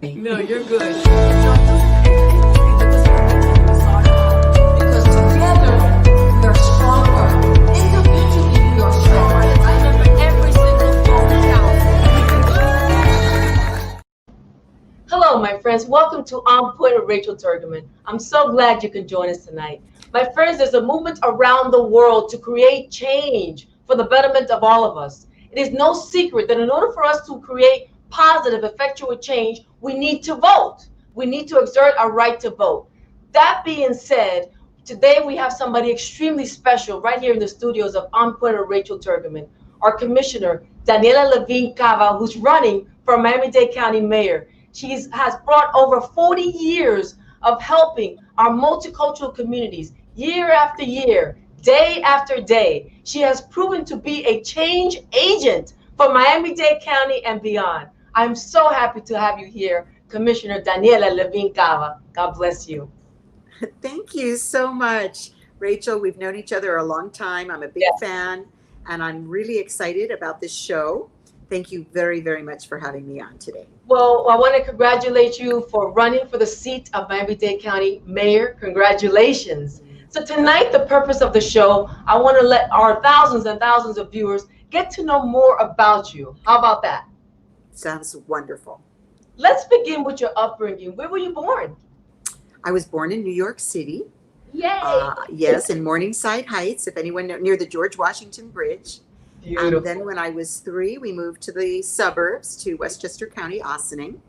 No, you're good. Because together we are stronger. Individually we are stronger. Remember, every single phone counts. Hello, my friends. Welcome to On Point with Rachel Tourgeman. I'm so glad you can join us tonight. My friends, there's a movement around the world to create change for the betterment of all of us. It is no secret that in order for us to create positive, effectual change, we need to vote. We need to exert our right to vote. That being said, today we have somebody extremely special right here in the studios of On Point with Rachel Tourgeman, our commissioner, Daniella Levine Cava, who's running for Miami-Dade County Mayor. She has brought over 40 years of helping our multicultural communities year after year, day after day. She has proven to be a change agent for Miami-Dade County and beyond. I'm so happy to have you here, Commissioner Daniella Levine Cava. God bless you. Thank you so much, Rachel. We've known each other a long time. I'm a big fan, and I'm really excited about this show. Thank you very, very much for having me on today. Well, I want to congratulate you for running for the seat of Miami-Dade County Mayor. Congratulations. So tonight, the purpose of the show, I want to let our thousands and thousands of viewers get to know more about you. How about that? Sounds wonderful. Let's begin with your upbringing. Where were you born? I was born in New York City. Yay! Yes, in Morningside Heights, if anyone knows, near the George Washington Bridge. Beautiful. And then when I was 3, we moved to the suburbs, to Westchester County, Ossining.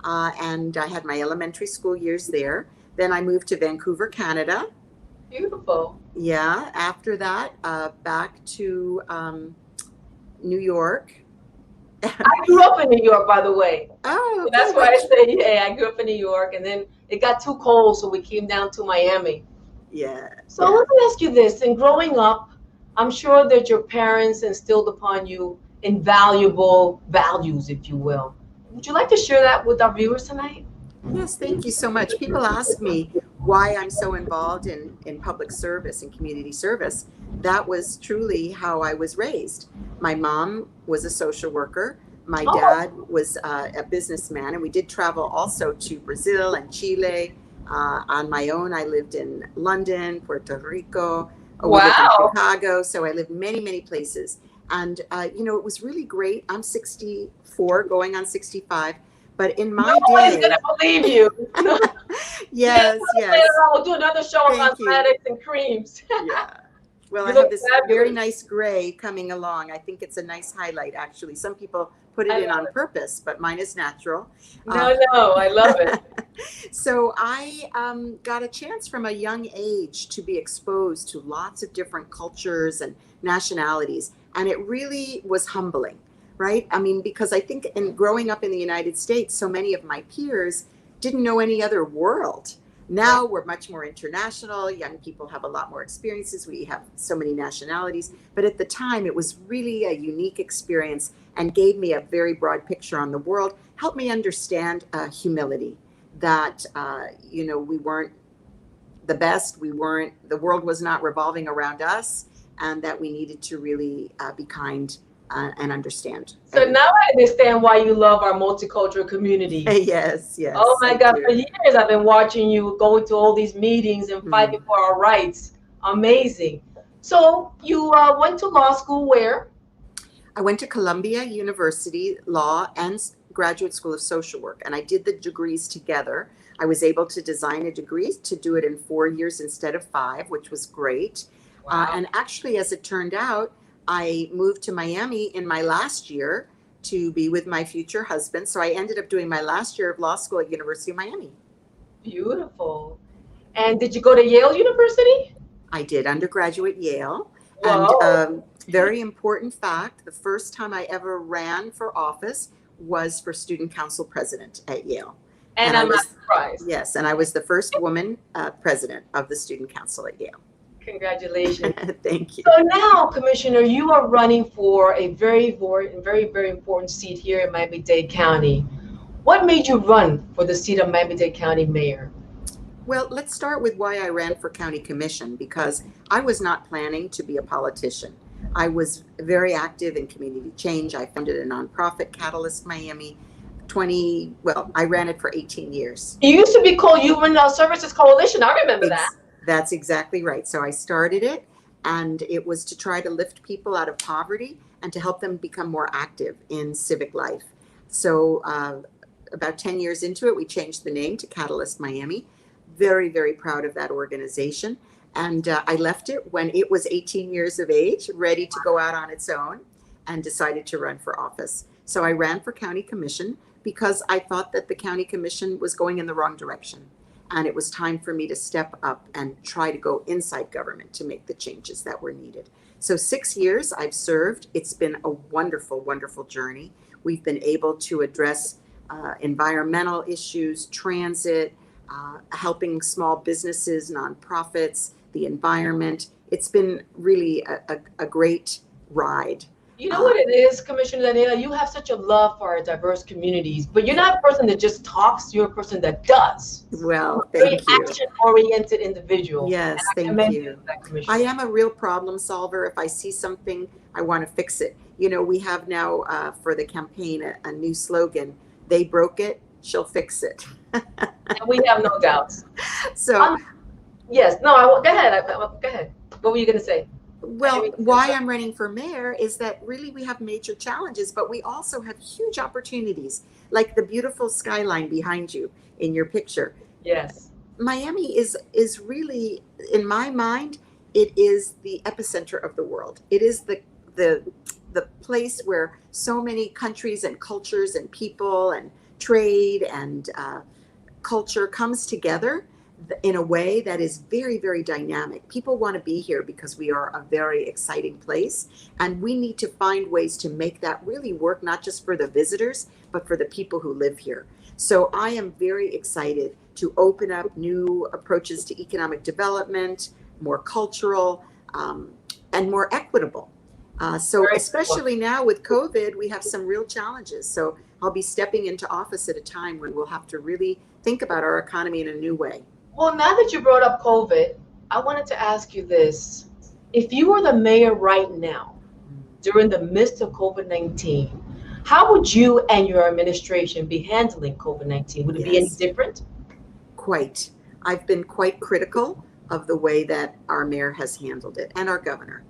And I had my elementary school years there. Then I moved to Vancouver, Canada. Beautiful. Yeah, after that, back to New York. I grew up in New York, by the way. Oh, So that's why I say, yeah, I grew up in New York, and then it got too cold, so we came down to Miami. Yeah. So let me ask you this. In growing up, I'm sure that your parents instilled upon you invaluable values, if you will. Would you like to share that with our viewers tonight? Yes, thank you so much. People ask me why I'm so involved in public service and community service. That was truly how I was raised. My mom was a social worker. My dad was a businessman, and we did travel also to Brazil and Chile. On my own, I lived in London, Puerto Rico. We lived in Chicago. So I lived many, many places. And, you know, it was really great. I'm 64, going on 65. But in my day, nobody's gonna believe you. yes. We'll do another show on cosmetics and creams. Yeah. Well, You I have look this fabulous. very nice gray coming along. I think it's a nice highlight, actually. Some people put it in on purpose, but mine is natural. No, I love it. So I got a chance from a young age to be exposed to lots of different cultures and nationalities. And it really was humbling, right? I mean, because I think in growing up in the United States, so many of my peers didn't know any other world. Now we're much more international. Young people have a lot more experiences. We have so many nationalities. But at the time, it was really a unique experience and gave me a very broad picture on the world, helped me understand humility, that, you know, we weren't the best. The world was not revolving around us, and that we needed to really be kind and understand. So now I understand why you love our multicultural community. Yes. Oh my God, for years I've been watching you going to all these meetings and fighting for our rights. Amazing. So you went to law school where? I went to Columbia University Law and Graduate School of Social Work, and I did the degrees together. I was able to design a degree to do it in 4 years instead of 5, which was great. And actually, as it turned out, I moved to Miami in my last year to be with my future husband. So I ended up doing my last year of law school at University of Miami. Beautiful. And did you go to Yale University? I did undergraduate Yale. Wow. And very important fact, the first time I ever ran for office was for student council president at Yale. And I'm not surprised. Yes, and I was the first woman president of the student council at Yale. Congratulations. Thank you. So now, Commissioner, you are running for a very, very important seat here in Miami-Dade County. What made you run for the seat of Miami-Dade County Mayor? Well, let's start with why I ran for county commission, because I was not planning to be a politician. I was very active in community change. I founded a nonprofit, Catalyst Miami. I ran it for 18 years. You used to be called Human Services Coalition. I remember that. That's exactly right. So I started it, and it was to try to lift people out of poverty and to help them become more active in civic life. So about 10 years into it, we changed the name to Catalyst Miami. Very, very proud of that organization. And I left it when it was 18 years of age, ready to go out on its own, and decided to run for office. So I ran for county commission because I thought that the county commission was going in the wrong direction. And it was time for me to step up and try to go inside government to make the changes that were needed. So 6 years I've served. It's been a wonderful, wonderful journey. We've been able to address environmental issues, transit, helping small businesses, nonprofits, the environment. It's been really a great ride. You know what it is, Commissioner Daniella? You have such a love for our diverse communities, but you're not a person that just talks, you're a person that does. Well, Very thank you. action-oriented individual. Yes, thank you. I am a real problem solver. If I see something, I want to fix it. You know, we have now for the campaign a new slogan, "They broke it, she'll fix it." And we have no doubts. So, yes, no, go ahead. Go ahead. What were you going to say? well, why I'm running for mayor is that really we have major challenges, but we also have huge opportunities, like the beautiful skyline behind you in your picture. Yes. Miami is really, in my mind, it is the epicenter of the world. It is the place where so many countries and cultures and people and trade and culture comes together in a way that is very, very dynamic. People want to be here because we are a very exciting place, and we need to find ways to make that really work, not just for the visitors, but for the people who live here. So I am very excited to open up new approaches to economic development, more cultural, and more equitable. So especially now with COVID, we have some real challenges. So I'll be stepping into office at a time when we'll have to really think about our economy in a new way. Well, now that you brought up COVID, I wanted to ask you this. If you were the mayor right now, during the midst of COVID-19, how would you and your administration be handling COVID-19? Would it be any different? Quite. I've been quite critical of the way that our mayor has handled it, and our governor,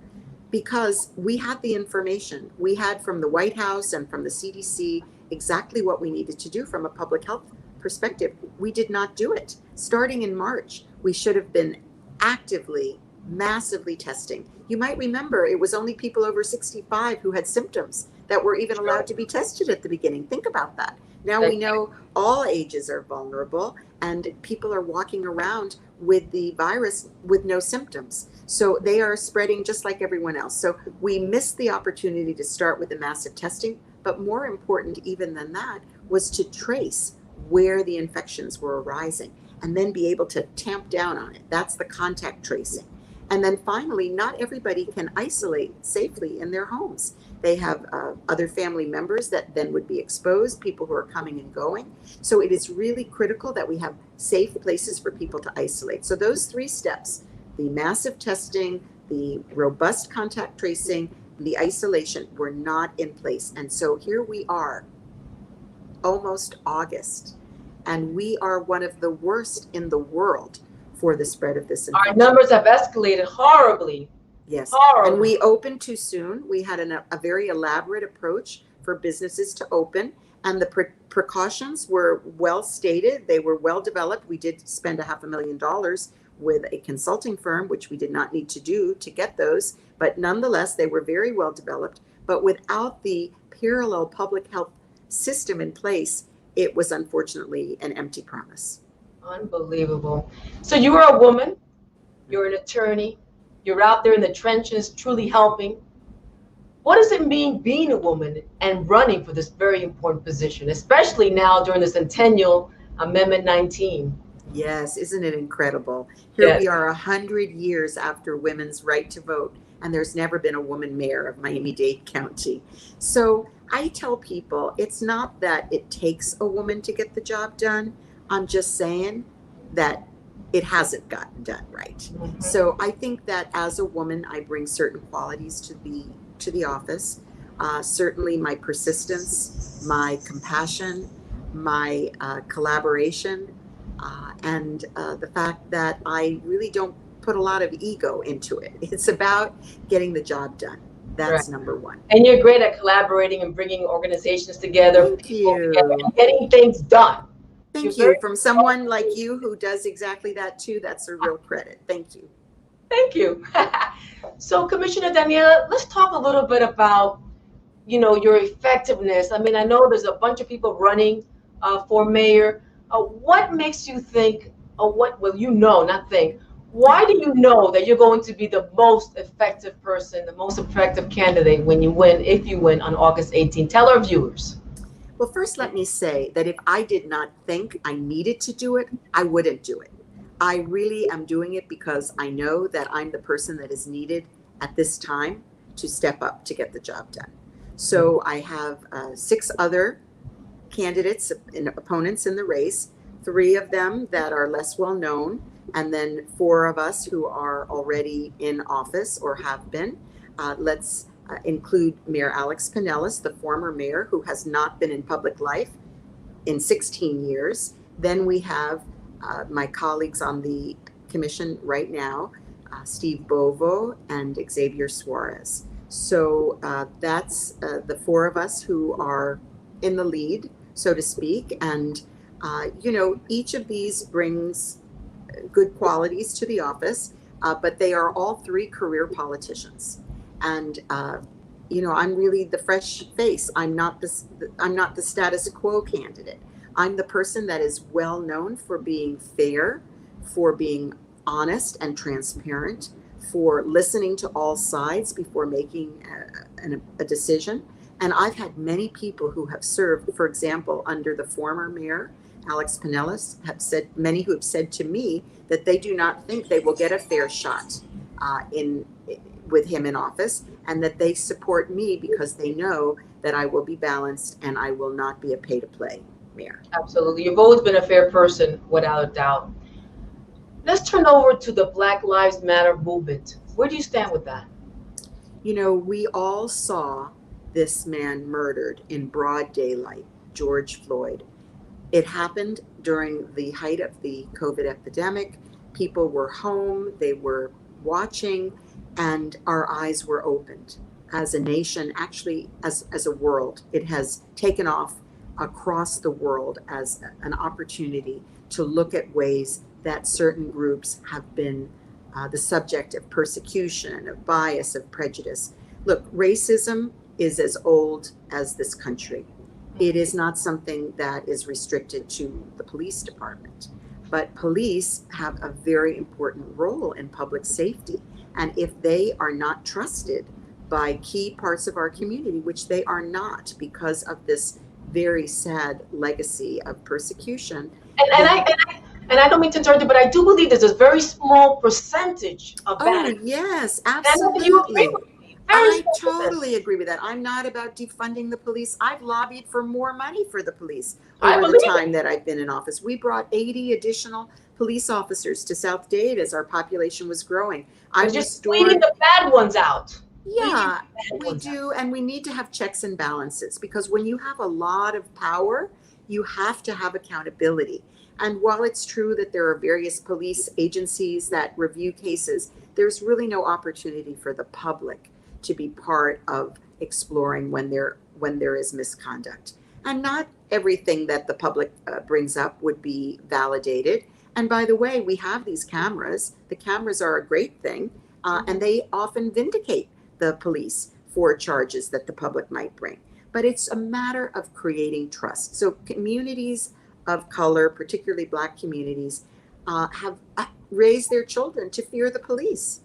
because we had the information. We had from the White House and from the CDC exactly what we needed to do from a public health perspective. We did not do it. Starting in March, we should have been actively, massively testing. You might remember it was only people over 65 who had symptoms that were even allowed to be tested at the beginning. Think about that. Now we know all ages are vulnerable, and people are walking around with the virus with no symptoms. So they are spreading just like everyone else. So we missed the opportunity to start with the massive testing, but more important even than that was to trace where the infections were arising and then be able to tamp down on it. That's the contact tracing. And then finally, not everybody can isolate safely in their homes. They have other family members that then would be exposed, people who are coming and going. So it is really critical that we have safe places for people to isolate. So those three steps, the massive testing, the robust contact tracing, the isolation, were not in place. And so here we are, almost August, and we are one of the worst in the world for the spread of this infection. Our numbers have escalated horribly. Yes, horribly. And we opened too soon. We had a very elaborate approach for businesses to open, and the precautions were well stated. They were well developed. We did spend $500,000 with a consulting firm, which we did not need to do to get those, but nonetheless, they were very well developed. But without the parallel public health system in place, it was unfortunately an empty promise. Unbelievable. So you are a woman, you're an attorney, you're out there in the trenches truly helping. What does it mean being a woman and running for this very important position, especially now during the Centennial Amendment 19? Yes, isn't it incredible? Here we are 100 years after women's right to vote, and there's never been a woman mayor of Miami-Dade County. So I tell people it's not that it takes a woman to get the job done. I'm just saying that it hasn't gotten done right. Mm-hmm. So I think that as a woman, I bring certain qualities to the office. Certainly my persistence, my compassion, my collaboration, and the fact that I really don't put a lot of ego into it. It's about getting the job done. That's Right. number one. And you're great at collaborating and bringing organizations together, Thank people together, you. and getting things done. You're Thank very you. From someone like you who does exactly that too, that's a real credit. Thank you. Thank you. So, Commissioner Daniela, let's talk a little bit about, your effectiveness. I mean, I know there's a bunch of people running for mayor. What makes you think, or what will you know, not think, why do you know that you're going to be the most effective person, the most effective candidate when you win, if you win on August 18th? Tell our viewers. Well, first, let me say that if I did not think I needed to do it, I wouldn't do it. I really am doing it because I know that I'm the person that is needed at this time to step up to get the job done. So I have 6 other candidates and opponents in the race, 3 of them that are less well known, and then 4 of us who are already in office or have been. Let's include Mayor Alex Pinellas, the former mayor who has not been in public life in 16 years. Then we have my colleagues on the commission right now, Steve Bovo and Xavier Suarez. So that's the 4 of us who are in the lead, so to speak. And, each of these brings good qualities to the office, but they are all 3 career politicians. And, I'm really the fresh face. I'm not the status quo candidate. I'm the person that is well known for being fair, for being honest and transparent, for listening to all sides before making a decision. And I've had many people who have served, for example, under the former mayor, Alex Pinellas, many who have said to me that they do not think they will get a fair shot with him in office, and that they support me because they know that I will be balanced and I will not be a pay-to-play mayor. Absolutely. You've always been a fair person, without a doubt. Let's turn over to the Black Lives Matter movement. Where do you stand with that? We all saw this man murdered in broad daylight, George Floyd. It happened during the height of the COVID epidemic. People were home, they were watching, and our eyes were opened as a nation, actually as a world. It has taken off across the world as an opportunity to look at ways that certain groups have been the subject of persecution, of bias, of prejudice. Look, racism is as old as this country. It is not something that is restricted to the police department, but police have a very important role in public safety. And if they are not trusted by key parts of our community, which they are not because of this very sad legacy of persecution. And I don't mean to interrupt you, but I do believe there's a very small percentage of that. Oh, yes, And I know you agree absolutely. with me. Very I small totally percentage. agree with that. I'm not about defunding the police. I've lobbied for more money for the police I over the believe it. time that I've been in office. We brought 80 additional police officers to South Dade as our population was growing. I It's just restored. weeding the bad ones out. Yeah, Weeding the bad we ones out. do. And we need to have checks and balances because when you have a lot of power, you have to have accountability. And while it's true that there are various police agencies that review cases, there's really no opportunity for the public to be part of exploring when there is misconduct. And not everything that the public brings up would be validated. And by the way, we have these cameras. The cameras are a great thing, and they often vindicate the police for charges that the public might bring. But it's a matter of creating trust. So communities of color, particularly Black communities, have raised their children to fear the police.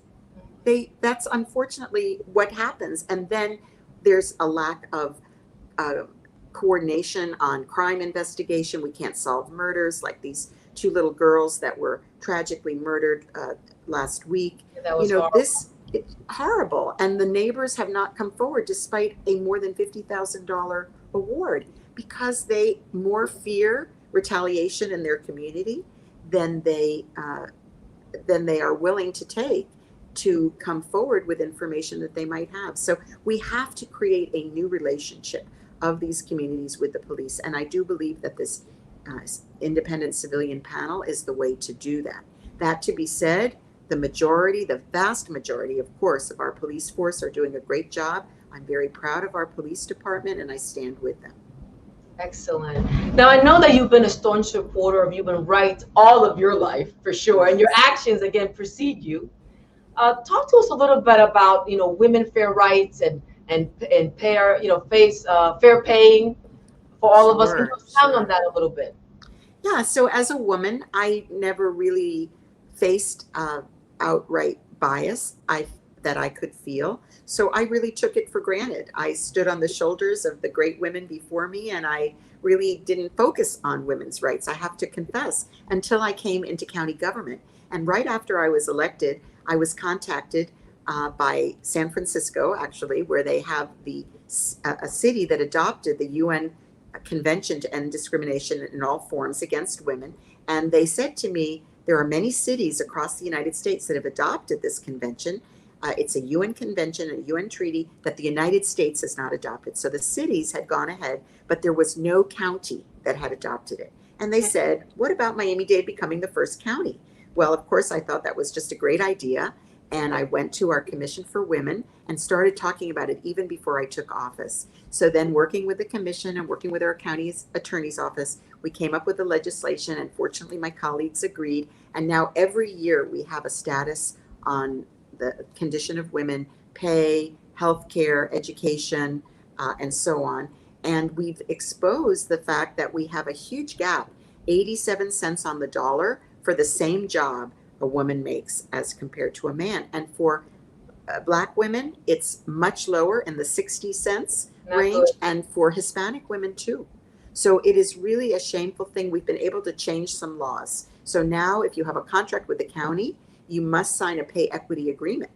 That's unfortunately what happens. And then there's a lack of coordination on crime investigation. We can't solve murders like these 2 little girls that were tragically murdered last week. That was horrible. It's horrible. And the neighbors have not come forward despite a more than $50,000 award because they more fear retaliation in their community than they are willing to take to come forward with information that they might have. So we have to create a new relationship of these communities with the police. And I do believe that this independent civilian panel is the way to do that. That to be said, the vast majority, of course, of our police force are doing a great job. I'm very proud of our police department, and I stand with them. Excellent. Now, I know that you've been a staunch supporter of human rights all of your life, for sure, and your actions, again, precede you. Talk to us a little bit about, women fair rights and fair, fair paying for all of us. Expound on that a little bit. Yeah. So as a woman, I never really faced outright bias that I could feel. So I really took it for granted. I stood on the shoulders of the great women before me, and I really didn't focus on women's rights, I have to confess, until I came into county government. And right after I was elected, I was contacted by San Francisco, actually, where they have a city that adopted the UN Convention to End Discrimination in All Forms Against Women. And they said to me, there are many cities across the United States that have adopted this convention. It's a UN convention, a UN treaty that the United States has not adopted. So the cities had gone ahead, but there was no county that had adopted it. And they said, what about Miami-Dade becoming the first county? Well, of course, I thought that was just a great idea. And I went to our Commission for Women and started talking about it even before I took office. So then working with the commission and working with our county's attorney's office, we came up with the legislation, and fortunately my colleagues agreed. And now every year we have a status on the condition of women, pay, healthcare, education, and so on. And we've exposed the fact that we have a huge gap, 87 cents on the dollar for the same job a woman makes as compared to a man. And for Black women, it's much lower in the 60 cents range, and for Hispanic women too. So it is really a shameful thing. We've been able to change some laws. So now if you have a contract with the county, you must sign a pay equity agreement.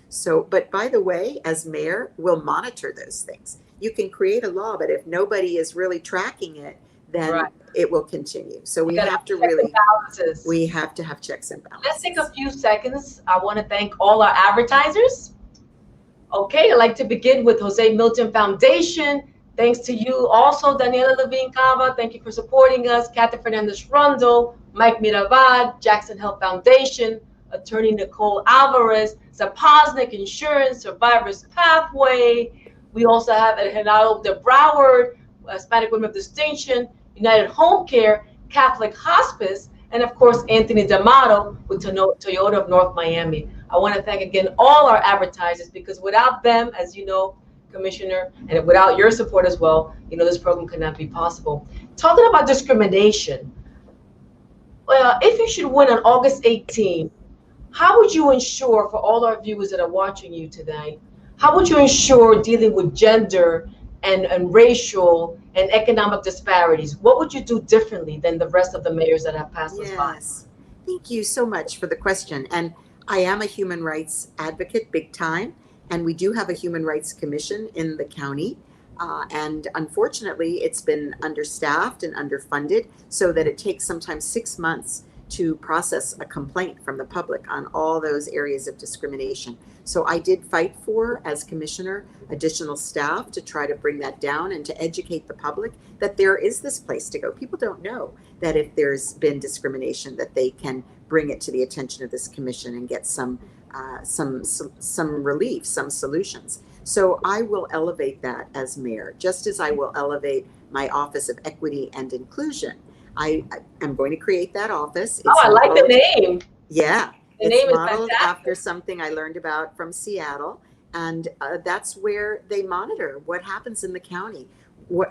So, but by the way, as mayor, we'll monitor those things. You can create a law, but if nobody is really tracking it, then it will continue. So we have to really, we have to have checks and balances. Let's take a few seconds. I want to thank all our advertisers. Okay, I'd like to begin with Jose Milton Foundation. Thanks to you also, Daniella Levine Cava. Thank you for supporting us. Catherine Fernandez Rondo, Mike Miravad, Jackson Health Foundation, Attorney Nicole Alvarez, Zapoznik Insurance, Survivors Pathway. We also have Genaro de Broward, Hispanic Women of Distinction, United Home Care, Catholic Hospice, and of course, Anthony D'Amato with Toyota of North Miami. I want to thank again all our advertisers, because without them, as you know, Commissioner, and without your support as well, this program could not be possible. Talking about discrimination, if you should win on August 18th, how would you ensure, for all our viewers that are watching you today, how would you ensure dealing with gender and racial and economic disparities? What would you do differently than the rest of the mayors that have passed us by? Yes, thank you so much for the question. And I am a human rights advocate, big time. And we do have a human rights commission in the county. And unfortunately, it's been understaffed and underfunded, so that it takes sometimes 6 months to process a complaint from the public on all those areas of discrimination. So I did fight for, as commissioner, additional staff to try to bring that down and to educate the public that there is this place to go. People don't know that if there's been discrimination, that they can bring it to the attention of this commission and get some relief, some solutions. So I will elevate that as mayor, just as I will elevate my Office of Equity and Inclusion. I am going to create that office. It's I like the name. Yeah. The name is modeled fantastic. After something I learned about from Seattle. And that's where they monitor what happens in the county.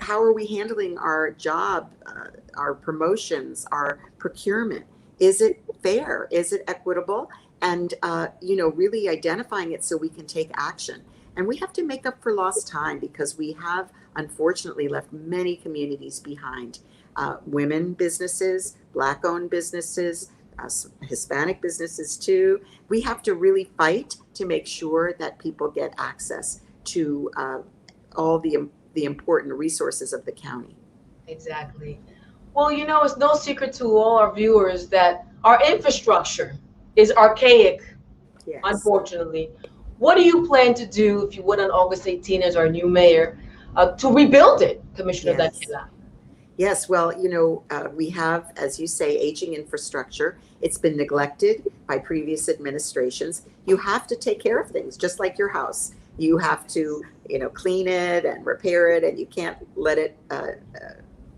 How are we handling our job, our promotions, our procurement? Is it fair? Is it equitable? And, really identifying it so we can take action. And we have to make up for lost time, because we have, unfortunately, left many communities behind. Women businesses, Black-owned businesses, Hispanic businesses too. We have to really fight to make sure that people get access to all the important resources of the county. Exactly. Well, it's no secret to all our viewers that our infrastructure is archaic, unfortunately. What do you plan to do if you win on August 18 as our new mayor to rebuild it, Commissioner Yes. Daniela? Yes, well, we have, as you say, aging infrastructure. It's been neglected by previous administrations. You have to take care of things, just like your house. You have to, clean it and repair it, and you can't let it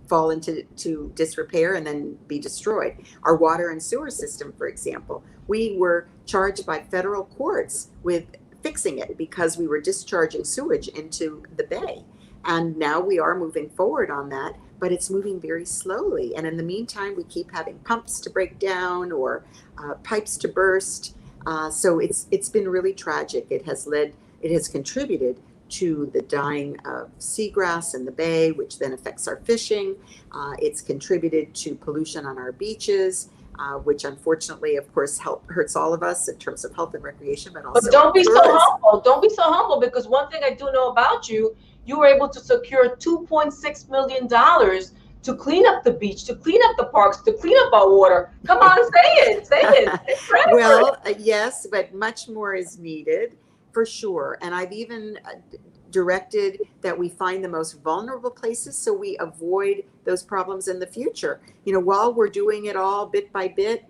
fall into disrepair and then be destroyed. Our water and sewer system, for example, we were charged by federal courts with fixing it because we were discharging sewage into the bay. And now we are moving forward on that, but it's moving very slowly. And in the meantime, we keep having pumps to break down or pipes to burst. So it's been really tragic. It has contributed to the dying of seagrass in the bay, which then affects our fishing. It's contributed to pollution on our beaches, which unfortunately, of course, hurts all of us in terms of health and recreation, but also. But don't be so tourism. humble. Don't be so humble, because one thing I do know about you, you were able to secure $2.6 million to clean up the beach, to clean up the parks, to clean up our water. Come on, say it. Say it. Take credit for Well, it. yes, but much more is needed for sure. And I've even directed that we find the most vulnerable places so we avoid those problems in the future. While we're doing it all bit by bit,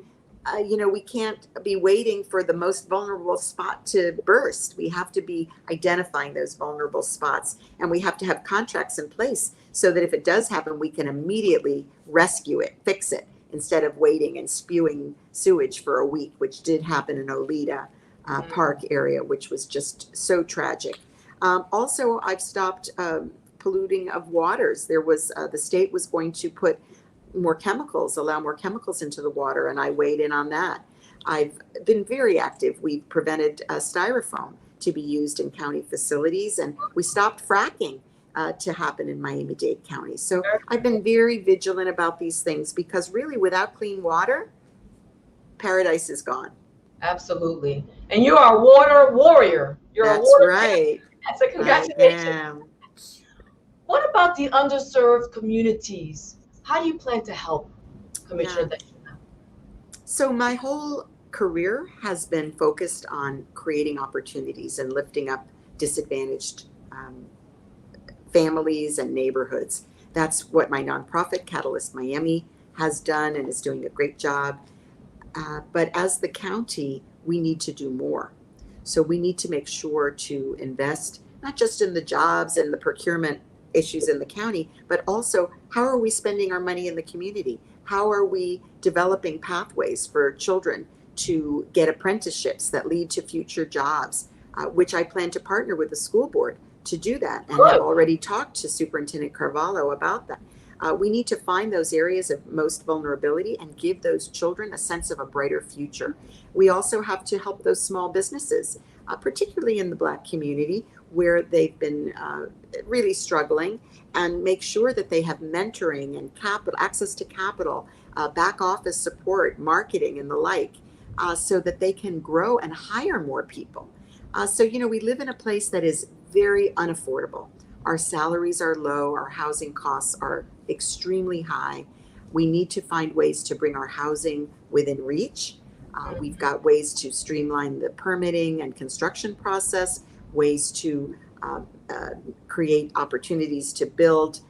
we can't be waiting for the most vulnerable spot to burst. We have to be identifying those vulnerable spots, and we have to have contracts in place so that if it does happen, we can immediately rescue it, fix it, instead of waiting and spewing sewage for a week, which did happen in Oleta Park area, which was just so tragic. Also, I've stopped polluting of waters. There was the state was going to put allow more chemicals into the water, and I weighed in on that. I've been very active. We've prevented styrofoam to be used in county facilities, and we stopped fracking to happen in Miami-Dade County. So I've been very vigilant about these things, because really, without clean water, paradise is gone. Absolutely. And you are a water warrior. You're a That's water right. champion. So I congratulations. am. What about the underserved communities? How do you plan to help, Commissioner Daniela? So my whole career has been focused on creating opportunities and lifting up disadvantaged families and neighborhoods. That's what my nonprofit, Catalyst Miami, has done and is doing a great job. But as the county, we need to do more. So we need to make sure to invest not just in the jobs and the procurement issues in the county, but also how are we spending our money in the community? How are we developing pathways for children to get apprenticeships that lead to future jobs, which I plan to partner with the school board to do that, and have already talked to Superintendent Carvalho about that. We need to find those areas of most vulnerability and give those children a sense of a brighter future. We also have to help those small businesses, particularly in the Black community, where they've been really struggling, and make sure that they have mentoring and access to capital, back office support, marketing, and the like, so that they can grow and hire more people. So we live in a place that is very unaffordable. Our salaries are low, our housing costs are extremely high. We need to find ways to bring our housing within reach. We've got ways to streamline the permitting and construction process, ways to create opportunities to build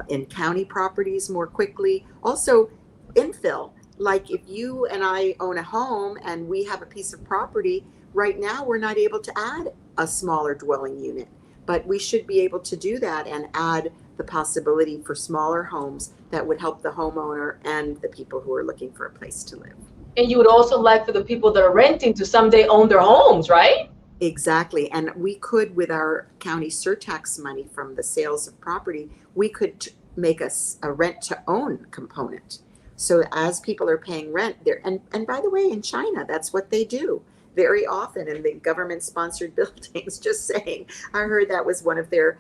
in county properties more quickly. Also, infill. Like if you and I own a home and we have a piece of property, right now we're not able to add a smaller dwelling unit, but we should be able to do that and add the possibility for smaller homes that would help the homeowner and the people who are looking for a place to live. And you would also like for the people that are renting to someday own their homes, right? Exactly. And we could, with our county surtax money from the sales of property, we could make a rent to own component. So as people are paying rent there, and by the way, in China, that's what they do very often in the government sponsored buildings. Just saying, I heard that was one of their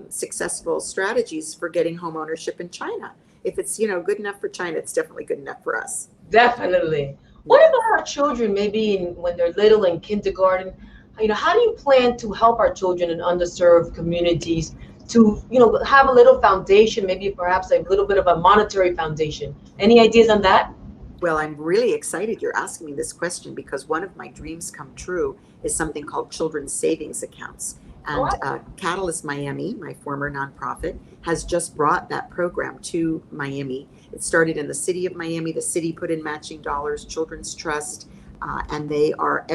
successful strategies for getting home ownership in China. If it's, good enough for China, it's definitely good enough for us. Definitely. What about our children, maybe when they're little in kindergarten? How do you plan to help our children in underserved communities to, have a little foundation, maybe perhaps a little bit of a monetary foundation? Any ideas on that? Well, I'm really excited you're asking me this question, because one of my dreams come true is something called children's savings accounts. And Catalyst Miami, my former nonprofit, has just brought that program to Miami. It started in the city of Miami. The city put in matching dollars, Children's Trust, and they are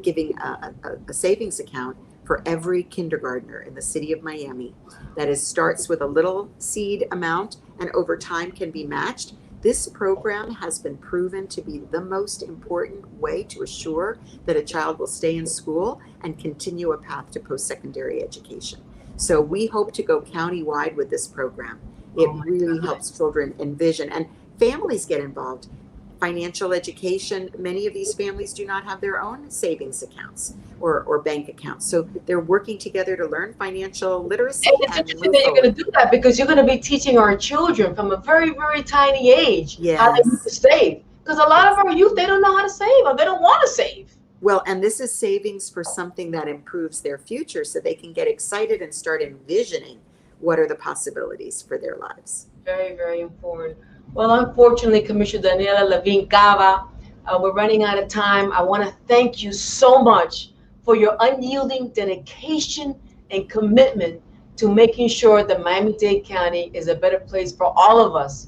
giving a savings account for every kindergartner in the city of Miami. That starts with a little seed amount and over time can be matched. This program has been proven to be the most important way to assure that a child will stay in school and continue a path to post-secondary education. So we hope to go countywide with this program. It really helps children envision, and families get involved. Financial education, many of these families do not have their own savings accounts or bank accounts. So they're working together to learn financial literacy. And it's interesting that you're going to do that, because you're going to be teaching our children from a very, very tiny age how they need to save. Because a lot of our youth, they don't know how to save, or they don't want to save. Well, and this is savings for something that improves their future, so they can get excited and start envisioning what are the possibilities for their lives. Very, very important. Well, unfortunately, Commissioner Daniella Levine Cava, we're running out of time. I want to thank you so much for your unyielding dedication and commitment to making sure that Miami-Dade County is a better place for all of us.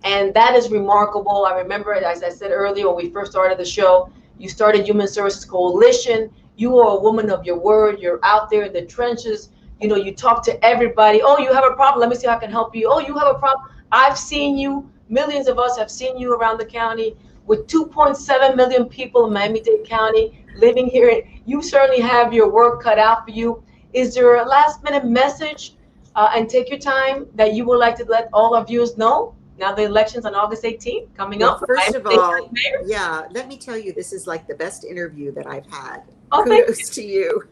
And that is remarkable. I remember, as I said earlier, when we first started the show, you started Human Services Coalition. You are a woman of your word. You're out there in the trenches. You know, you talk to everybody. Oh, you have a problem. Let me see how I can help you. Oh, you have a problem. I've seen you. Millions of us have seen you around the county. With 2.7 million people in Miami-Dade County living here, you certainly have your work cut out for you. Is there a last-minute message, and take your time, that you would like to let all our viewers know? Now the election's on August 18th coming up. First of all, yeah, let me tell you, this is like the best interview that I've had. Oh, kudos to you.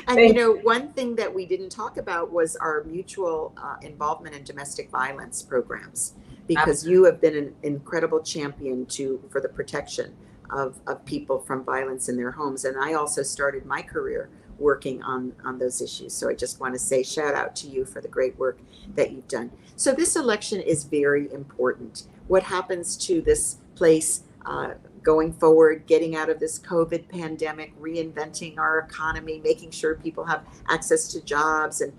And you know, one thing that we didn't talk about was our mutual involvement in domestic violence programs, because you have been an incredible champion for the protection of people from violence in their homes. And I also started my career working on those issues. So I just want to say shout out to you for the great work that you've done. So this election is very important. What happens to this place going forward, getting out of this COVID pandemic, reinventing our economy, making sure people have access to jobs and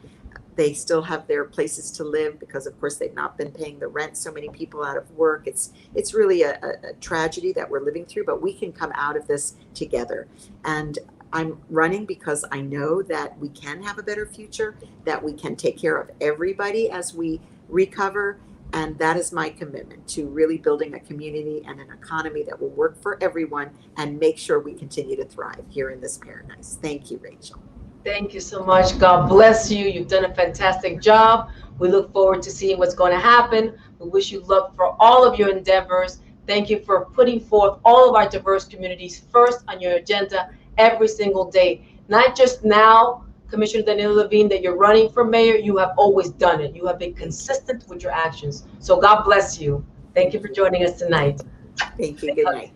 they still have their places to live, because of course they've not been paying the rent, so many people out of work. It's really a tragedy that we're living through, but we can come out of this together. And I'm running because I know that we can have a better future, that we can take care of everybody as we recover. And that is my commitment to really building a community and an economy that will work for everyone and make sure we continue to thrive here in this paradise. Thank you, Rachel. Thank you so much. God bless you. You've done a fantastic job. We look forward to seeing what's going to happen. We wish you luck for all of your endeavors. Thank you for putting forth all of our diverse communities first on your agenda every single day. Not just now, Commissioner Daniella Levine, that you're running for mayor. You have always done it. You have been consistent with your actions. So God bless you. Thank you for joining us tonight. Thank you. Good night.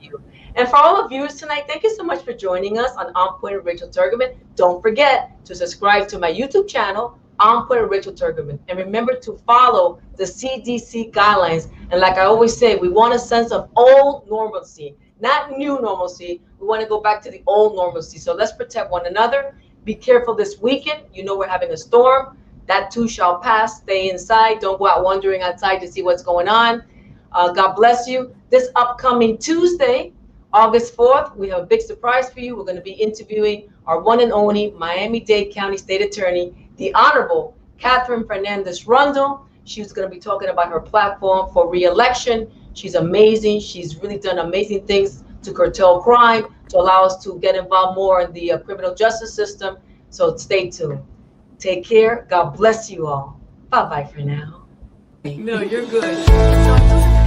And for all of viewers tonight, thank you so much for joining us on Point with Rachel Tourgeman. Don't forget to subscribe to my YouTube channel, Point with Rachel Tourgeman. And remember to follow the CDC guidelines. And like I always say, we want a sense of old normalcy, not new normalcy. We want to go back to the old normalcy. So let's protect one another. Be careful this weekend. You know we're having a storm. That too shall pass. Stay inside. Don't go out wandering outside to see what's going on. God bless you. This upcoming Tuesday, August 4th, we have a big surprise for you. We're going to be interviewing our one and only Miami-Dade County State Attorney, the Honorable Catherine Fernandez-Rundle. She's going to be talking about her platform for re-election. She's amazing. She's really done amazing things to curtail crime, to allow us to get involved more in the criminal justice system. So stay tuned. Take care. God bless you all. Bye-bye for now. No, you're good.